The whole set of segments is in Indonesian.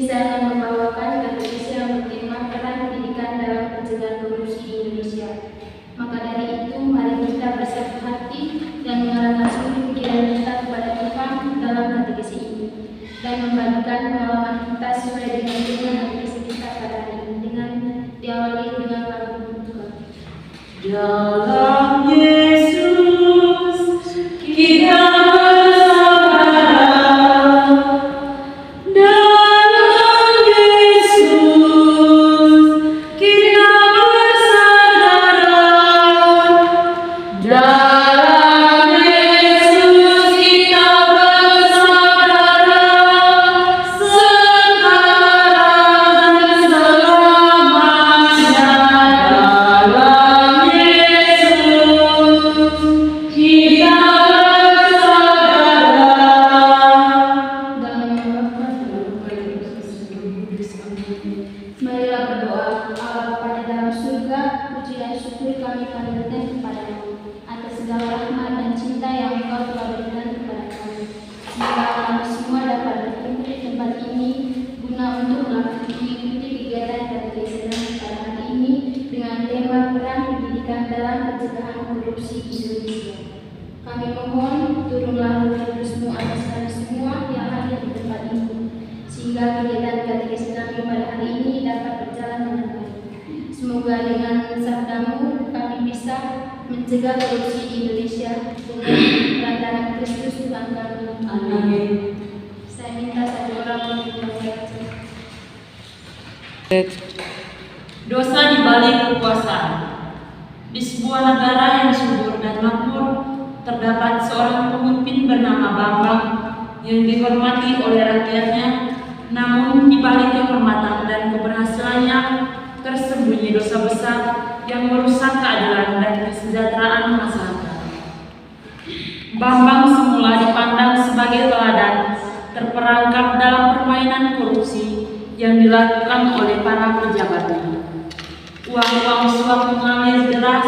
misalnya membawakan kategori yang bertema peran pendidikan dalam pencegahan korupsi di Indonesia. Maka dari itu, mari kita bersatu hati dan mengarahkan seluruh pikiran kita kepada Tuhan dalam kategori ini dan membagikan pengalaman kita sesuai dengan kategori kita pada hari ini dengan diawali dengan lagu Tuhan. Dalam Yesus kita marilah berdoa. Allah Bapa di dalam surga, puji dan syukur kami panjatkan kepadamu atas segala rahmat dan cinta yang Engkau telah berikan kepada kami, sehingga kami semua dapat berkumpul di tempat ini guna untuk mengikuti kegiatan katekesi pada hari ini dengan tema peran pendidikan dalam pencegahan korupsi di Indonesia. Kami mohon turunlah Roh Kudus-Mu atas kami semua yang hadir di tempat ini, sehingga kegiatan katekesi kami pada hari ini dapat berjalan dengan baik. Semoga dengan sabda-Mu kami bisa mencegah korupsi di Indonesia dengan perantaraan Kristus Tuhan kami. Amin. Saya minta satu orang untuk membaca. Dosa di balik kekuasaan. Di sebuah negara yang subur dan makmur, terdapat seorang pemimpin bernama Bambang yang dihormati oleh rakyatnya. Namun di balik kehormatan dan keberhasilannya tersembunyi dosa besar yang merusak keadilan dan kesejahteraan masyarakat. Bambang semula dipandang sebagai teladan, terperangkap dalam permainan korupsi yang dilakukan oleh para pejabatnya. Uang-uang suap mengalir deras,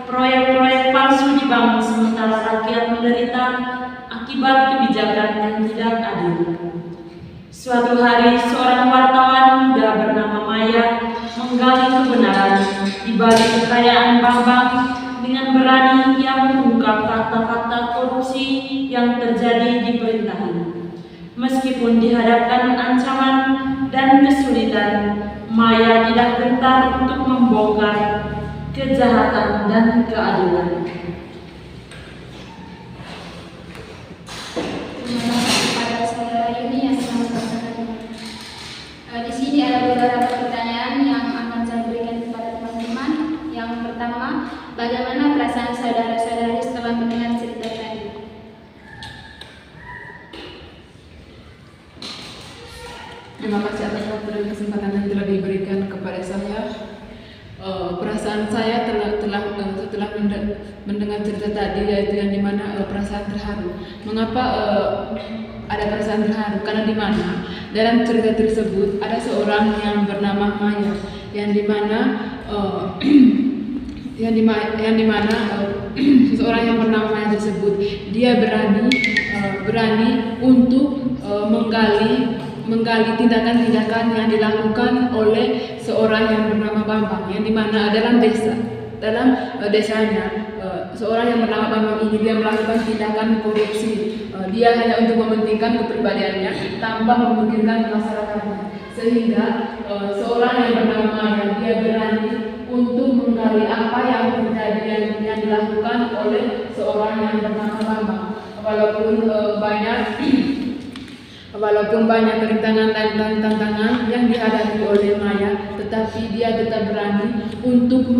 proyek-proyek palsu dibangun sementara rakyat menderita akibat kebijakan yang tidak adil. Suatu hari, seorang wartawan muda bernama Maya menggali kebenaran di balik kekayaan Bambang. Dengan berani ia mengungkap fakta-fakta korupsi yang terjadi di pemerintahan. Meskipun dihadapkan ancaman dan kesulitan, Maya tidak gentar untuk membongkar kejahatan dan keadilan. Di sini ada beberapa pertanyaan yang akan saya berikan kepada teman-teman. Yang pertama, bagaimana perasaan saudara-saudari setelah mendengar cerita tadi? Terima kasih atas waktu dan kesempatan yang telah diberikan kepada saya. Perasaan saya setelah mendengar cerita tadi, yaitu yang dimana perasaan terharu. Mengapa ada perasaan terharu? Karena dimana dalam cerita tersebut ada seorang yang bernama Maya, yang dimana seseorang yang bernama Maya tersebut dia berani untuk menggali tindakan-tindakan yang dilakukan oleh seorang yang bernama Bambang, yang dimana dalam desanya seorang yang bernama Bambang ini dia melakukan tindakan korupsi. Dia hanya untuk mementingkan kepribadiannya tanpa memikirkan masyarakatnya, sehingga seorang yang bernama Maya dia berani untuk menggali apa yang terjadi yang dilakukan oleh seorang yang bernama Bambang. Walaupun banyak rintangan dan tantangan yang dihadapi oleh Maya, tetapi dia tetap berani untuk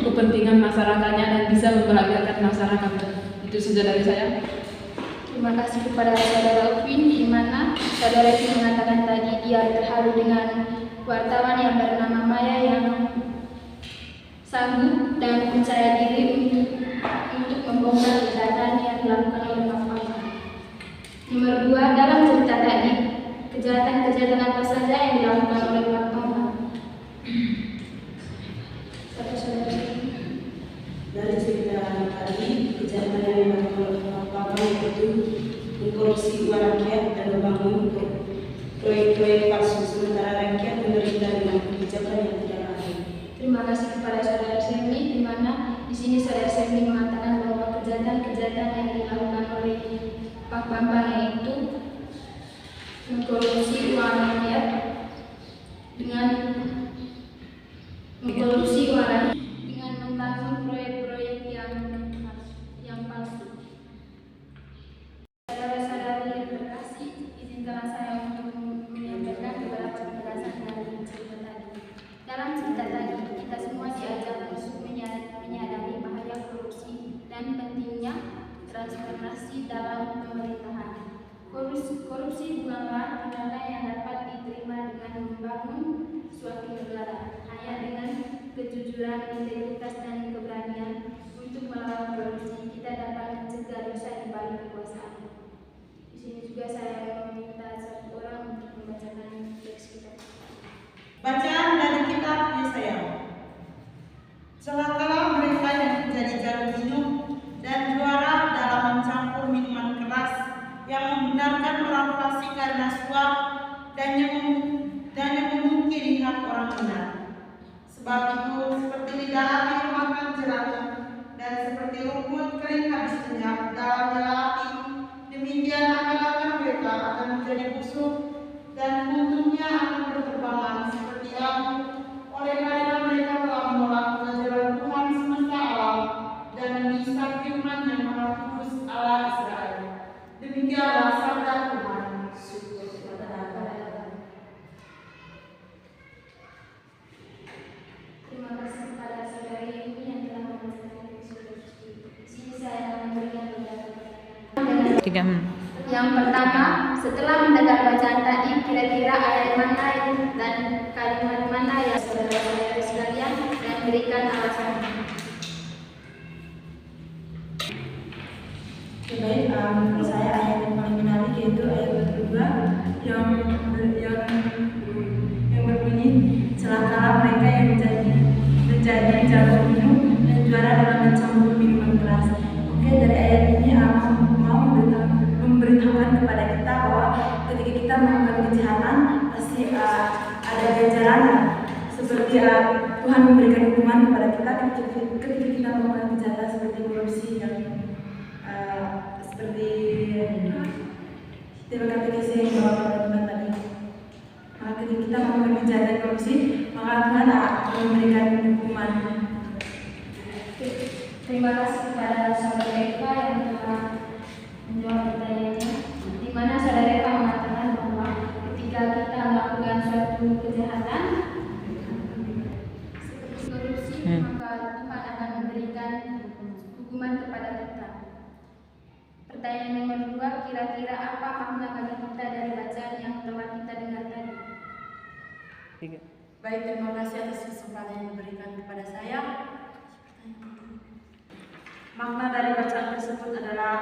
kepentingan masyarakatnya dan bisa membahagiakan masyarakat. Itu saja dari saya. Terima kasih kepada saudara Upin, di mana saudara Upin mengatakan tadi dia terharu dengan wartawan yang bernama Maya yang sanggup dan percaya diri untuk membongkar kejahatan yang dilakukan oleh Bambang. Nomor 2, dalam cerita tadi, kejahatan apa saja yang dilakukan oleh Bambang? Dari cerita tadi, kejahatan yang dilakukan oleh Bambang itu mengkorupsi uang rakyat dan membangun proyek-proyek palsu sementara rakyat menderita dengan kebijakan yang tidak adil. Terima kasih kepada saudara Semni, di mana di sini saudara Semni mengatakan bahwa kejahatan-kejahatan yang dilakukan oleh Pak Bambang yaitu mengkorupsi uang rakyat dengan membangun proyek-proyek yang palsu. Saudara-saudari yang terkasih, izinkanlah saya untuk menyampaikan beberapa penjelasan dari cerita tadi. Dalam cerita tadi, kita semua diajak untuk menyadari bahaya korupsi dan pentingnya transparansi dalam pemerintahan. Korupsi bukanlah tindakan yang dapat diterima dengan membangun suatu negara. Hanya dengan kejujuran, integritas, dan keberanian untuk melawan korupsi, kita dapat mencegah dosa di balik kekuasaan. Di sini juga saya meminta satu orang untuk membacakan teks kita. Bacaan dari kitab Yesaya. Celakalah mereka yang menjadi jarum minum dan juara dalam mencampur minuman keras, yang membenarkan orang fasik karena suap dan yang memungkiri hak orang benar. Sebab itu seperti lidah api memakan jerami dan seperti rumput kering habis lenyap dalam nyala api, demikian akal-akal mereka akan menjadi busuk dan untungnya akan berterbangan seperti abu, oleh karena mereka telah menolak pengajaran Tuhan semesta alam dan mengisap firman yang Maha Kudus Allah Israel. Demikianlah sabda Tuhan. Syukur kepada Allah. Terima kasih kepada saudari ini yang telah membacakan teks korupsi. Di sini saya akan memberikan beberapa pertanyaan. Yang pertama, setelah mendengar bacaan tadi, kira-kira ayat mana dan kalimat mana yang saudara-saudara sekalian yang berikan alasannya? Baik, menurut saya ayat yang paling menarik yaitu ayat kedua yang berbunyi, celakalah mereka yang menjadi jarum minum dan juara dalam mencampur minuman keras. Oke, dari ayat ini mau memberitahukan kepada kita bahwa ketika kita melakukan kejahatan pasti ada ganjaran, seperti Tuhan memberikan hukuman kepada kita ketika kita melakukan kejahatan seperti korupsi yang seperti TPKTKC yang dibawa pada Tuhan tadi. Maka ketika kita melakukan kejahatan korupsi, maka Tuhan akan memberikan hukuman. Terima kasih kepada saudara Eva yang telah menjawab pertanyaannya, di mana saudara Eva mengatakan bahwa ketika kita melakukan suatu kejahatan seperti korupsi, maka Tuhan akan memberikan hukuman kepada kita. Pertanyaan nomor 2, kira-kira apa makna bagi kita dari bacaan yang telah kita dengar tadi? Baik, terima kasih atas kesempatan yang diberikan kepada saya. Makna dari bacaan tersebut adalah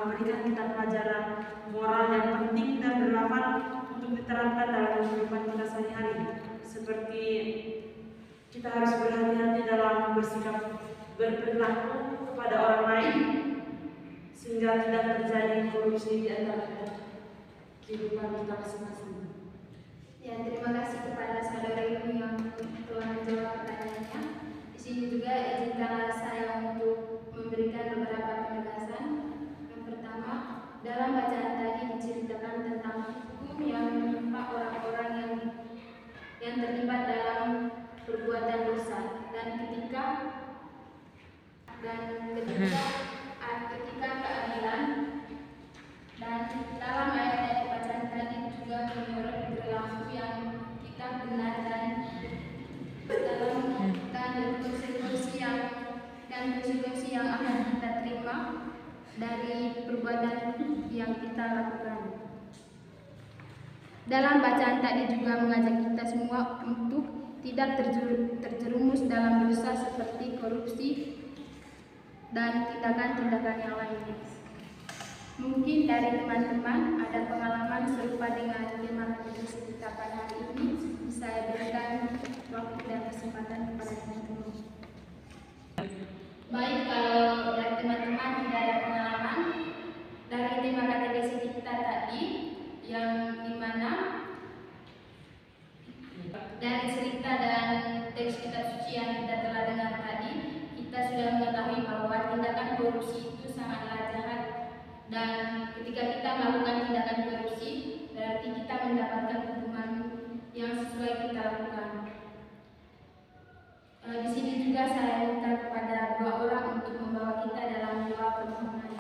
memberikan kita pelajaran moral yang penting dan relevan untuk diterapkan dalam kehidupan kita sehari-hari. Seperti kita harus berhati-hati dalam berperilaku kepada orang lain, sehingga tidak terjadi korupsi di antara kehidupan kita masing-masing. Ya, terima kasih kepada saudara ini yang telah menjawab pertanyaannya. Di sini juga izinkanlah saya untuk memberikan beberapa penegasan. Yang pertama, dalam bacaan tadi diceritakan tentang hukum yang menimpa orang-orang yang terlibat dalam perbuatan dosa, dan ketika keadilan, dan dalam ayat yang bacaan tadi juga menyoroti perilaku yang kita benar dan konsekuensi yang akan kita terima dari perbuatan yang kita lakukan. Dalam bacaan tadi juga mengajak kita semua untuk tidak terjerumus dalam dosa seperti korupsi dan tindakan-tindakan yang lainnya. Mungkin dari teman-teman ada pengalaman serupa dengan tema katekesi kita pada hari ini. Saya berikan waktu dan kesempatan kepada teman-teman. Baik, kalau dari teman-teman tidak ada pengalaman dari tema katekesi kita tadi, yang dimana kitab suci yang kita telah dengar tadi, kita sudah mengetahui bahwa tindakan korupsi itu sangatlah jahat, dan ketika kita melakukan tindakan korupsi berarti kita mendapatkan hukuman yang sesuai kita lakukan. Di sini juga saya minta kepada dua orang untuk membawa kita dalam doa permohonan.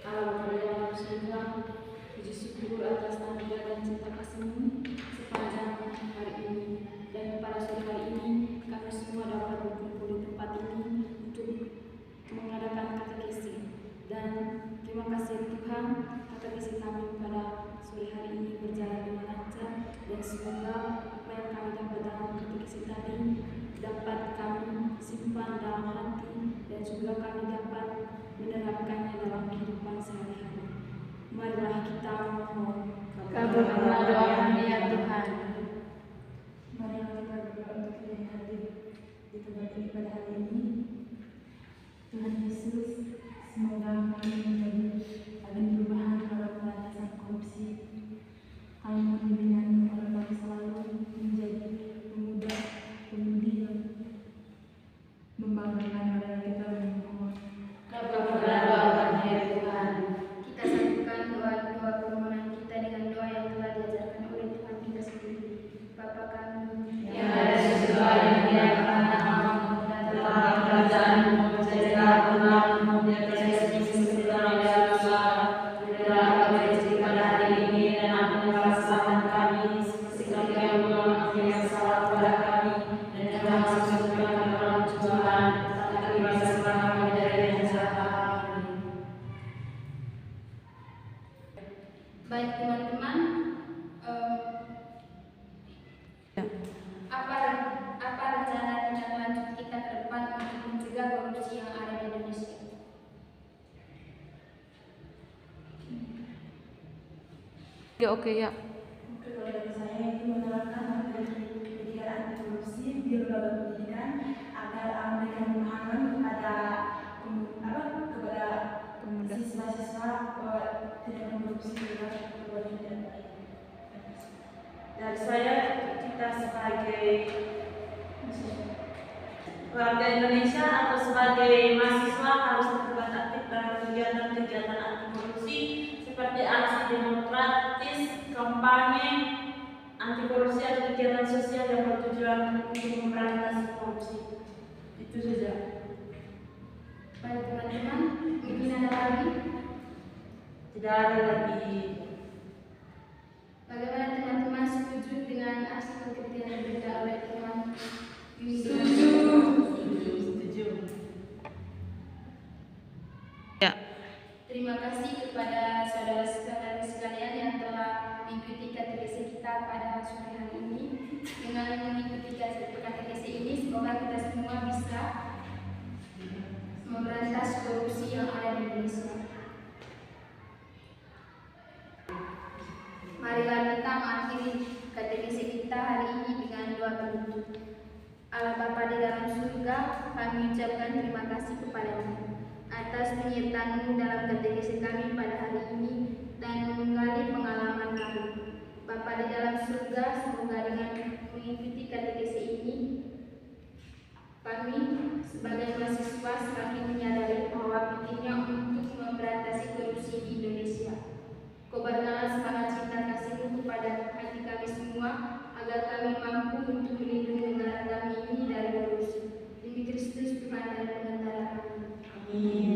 Allah yang surga, puji syukur atas anugerah dan cinta kasih-Mu sepanjang hari ini, dan pada sore hari ini kami semua dapat berkumpul di tempat ini untuk mengadakan katekesi. Dan terima kasih Tuhan, katekesi kami pada sore hari ini berjalan dengan lancar, dan semoga apa yang kami dapat dalam katekesi tadi dapat kami simpan dalam hati, dan juga kami dapat menerapkannya dalam kehidupan sehari-hari. Marilah kita memohon, Kabulkanlah doa kami ya Tuhan. Mari kita berdoa untuk kita yang hadir di tempat ini pada hari ini. Tuhan Yesus, semoga kami menjadi agen perubahan dalam pemberantasan korupsi. Kami mohon bimbingan agar kami selalu menjadi pemuda-pemudi yang membanggakan negara kita dan memohon. Kabulkanlah doa kami ya Tuhan. Kita satukan doa-doa permohonan kita dengan doa yang telah diajarkan oleh Tuhan kita sendiri. Bapa kami yang ada di surga, yang dimuliakan namamu, datanglah kerajaanmu, jadilah kehendakmu di atas bumi seperti di surga. Berilah kami rezeki pada hari ini, dan ampunilah kesalahan kami, seperti kami mengampuni yang salah kepada kami, dan jangan masukkan kami ke dalam cobaan, tetapi bebaskanlah kami dari yang jahat. Amin. Baik teman-teman, apa rencana tindak lanjut kita ke depan untuk mencegah korupsi yang ada di Indonesia? Ya oke ya. Kalau dari saya itu menerapkan materi pendidikan anti korupsi di lembaga pendidikan agar memberikan pemahaman kepada Pemuda. siswa-siswa bahwa tidak korupsi adalah perbuatan yang baik. Dari saya, kita sebagai warga Indonesia atau sebagai mahasiswa harus terlibat aktif dalam kegiatan-kegiatan anti korupsi seperti aksi demokratis, kampanye anti korupsi atau kegiatan sosial yang bertujuan untuk memberantas korupsi. Itu saja. Baik teman-teman, mungkin ada lagi? Tidak ada lagi. Bagaimana teman-teman setuju dengan aksi konkret yang diberikan oleh teman Yudi? Setuju. Ya. Terima kasih kepada saudara-saudara sekalian yang telah mengikuti katekesi kita pada sore hari ini. Dengan mengikuti katekesi ini, semoga kita semua bisa memberantas korupsi yang ada di Indonesia. Marilah kita mengakhiri katekesi kita hari ini dengan doa penutup. Allah Bapa di dalam surga, kami ucapkan terima kasih kepada-Mu atas penyertaan-Mu dalam katekesi kami pada hari ini dan menggali pengalaman kami. Bapa di dalam surga, semoga dengan mengikuti katekesi ini, kami sebagai mahasiswa semakin menyadari bahwa pentingnya untuk memberantas korupsi di Indonesia. Kobarkanlah semangat cinta kasih-Mu kepada hati kami semua, agar kami mampu untuk melindungi negara kami ini dari korupsi. Demi Kristus Tuhan dan Penentara kami. Amin.